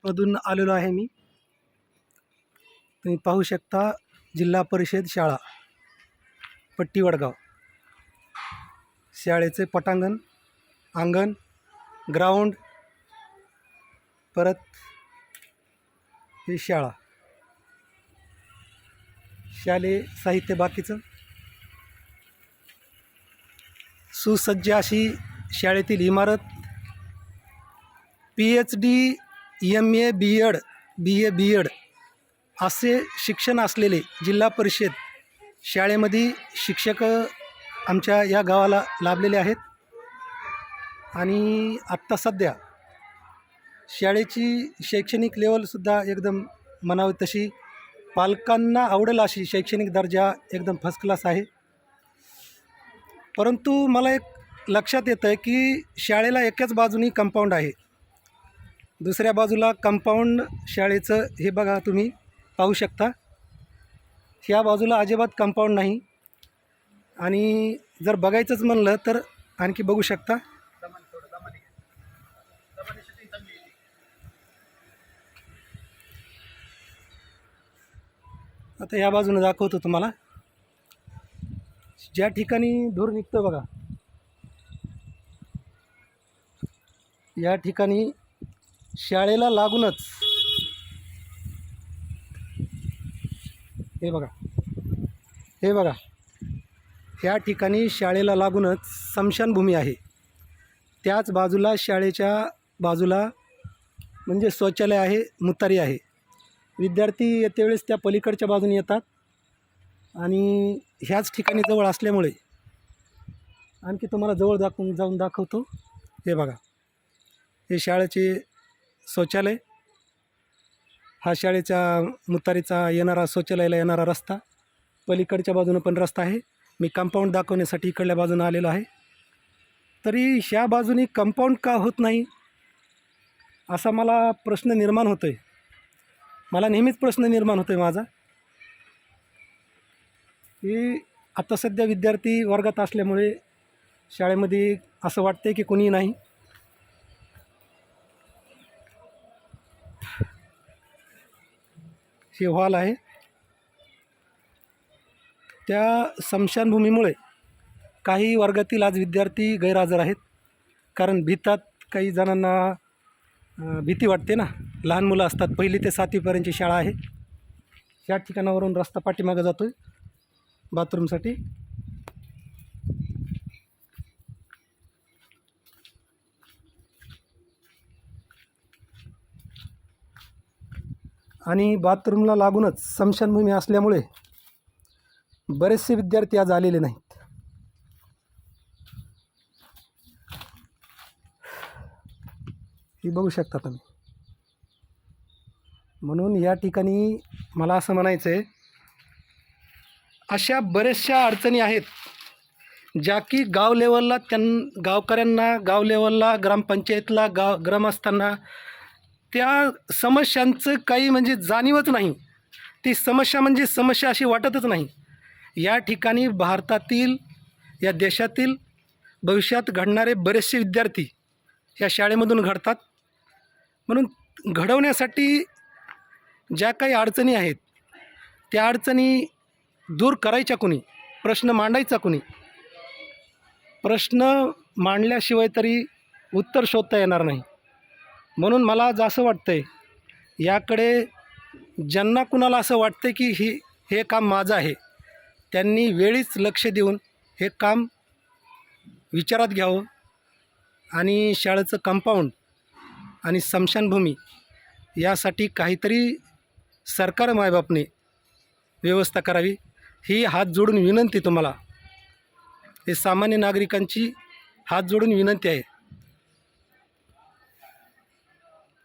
मधून आलेलो आहे मी। तुम्ही पाहू शकता जिल्हा परिषद शाळा पट्टी वडगाव। शाळेचे पटांगण, अंगण, ग्राउंड, परत ही शाळा, शालेय साहित्य बाकीचं, सुसज्ज अशी शाळेतील इमारत, PhD, MA, B.Ed, BA, B.Ed असे शिक्षण असलेले जिल्हा परिषद शाळेमध्ये शिक्षक आमच्या या गावाला लाभलेले आहेत। आणि आत्ता सध्या शाळेची शैक्षणिक लेवलसुद्धा एकदम म्हणावी तशी पालकांना आवडेल अशी शैक्षणिक दर्जा एकदम फर्स्ट क्लास आहे। परंतु मला एक लक्षात येतं आहे की शाळेला एकाच बाजूनी कंपाऊंड आहे, दुसऱ्या बाजूला कंपाऊंड शाळेचं हे बघा तुम्ही पाहू शकता। ह्या बाजूला अजिबात कंपाऊंड नाही। आणि जर बघायचंच म्हणलं तर आणखी बघू शकता, आता या बाजूने दाखवतो तुम्हाला। ज्या ठिकाणी धूर निघतो बघा, या ठिकाणी शाळेला लागूनच हे बघा ह्या ठिकाणी शाळेला लागूनच स्मशानभूमी आहे। त्याच बाजूला शाळेच्या बाजूला म्हणजे शौचालय आहे, मुतारी आहे। विद्यार्थी येते वेळेस त्या पलीकडच्या बाजूने येतात आणि ह्याच ठिकाणी जवळ असल्यामुळे आणखी तुम्हाला जवळ जाऊन दाखवतो। हे बघा, हे शाळेचे शौचालय, हा शाळेच्या मुतारीचा येणारा शौचालयाला येणारा रस्ता, पलीकडच्या बाजूनं पण रस्ता आहे। मी कंपाऊंड दाखवण्यासाठी इकडल्या बाजूनं आलेलो आहे। तरी ह्या बाजूनी कंपाऊंड का होत नाही असा मला प्रश्न निर्माण होतो आहे। मला नेहमीच प्रश्न निर्माण होतो आहे माझा, की आता सध्या विद्यार्थी वर्गात असल्यामुळे शाळेमध्ये असं वाटतं की कोणी नाही। हे हॉल आहे, त्या स्मशानभूमीमुळे काही वर्गातील आज विद्यार्थी गैरहजर आहेत। कारण भीतात, काही जणांना भीती वाटते ना, लहान मुलं असतात, 1ली ते 7वीपर्यंतची शाळा आहे। ह्या ठिकाणावरून रस्ता पाठीमागे जातो आहे बाथरूमसाठी। आणि बाथरूमला लागूनच स्मशानभूमी असल्यामुळे बरेचसे विद्यार्थी आज आलेले नाहीत। ही बघू शकता तुम्ही। म्हणून या ठिकाणी मला असं म्हणायचं आहे, अशा बऱ्याचशा अडचणी आहेत ज्या की गाव लेवलला गावकऱ्यांना, गाव लेवलला, ग्रामपंचायतला, ग्रामस्थांना त्या समस्यांचं काही म्हणजे जाणीवच नाही। ती समस्या म्हणजे समस्या अशी वाटतच नाही। या ठिकाणी भारतातील, या देशातील भविष्यात घडणारे बरेचसे विद्यार्थी या शाळेमधून घडतात। म्हणून घडवण्यासाठी ज्या काही अडचणी आहेत त्या अडचणी दूर करायच्या कोणी, प्रश्न मांडायचा कोणी, प्रश्न मांडल्याशिवाय तरी उत्तर शोधता येणार नाही। म्हणून मला असं वाटतं आहे, याकडे ज्यांना कुणाला असं वाटतं की हे काम माझं आहे, त्यांनी वेळीच लक्ष देऊन हे काम विचारात घ्यावं आणि शाळेचं कंपाऊंड आणि स्मशानभूमी यासाठी काहीतरी सरकार मायबापने व्यवस्था करावी, ही हात जोडून विनंती तुम्हाला, हे सामान्य नागरिकांची हात जोडून विनंती आहे।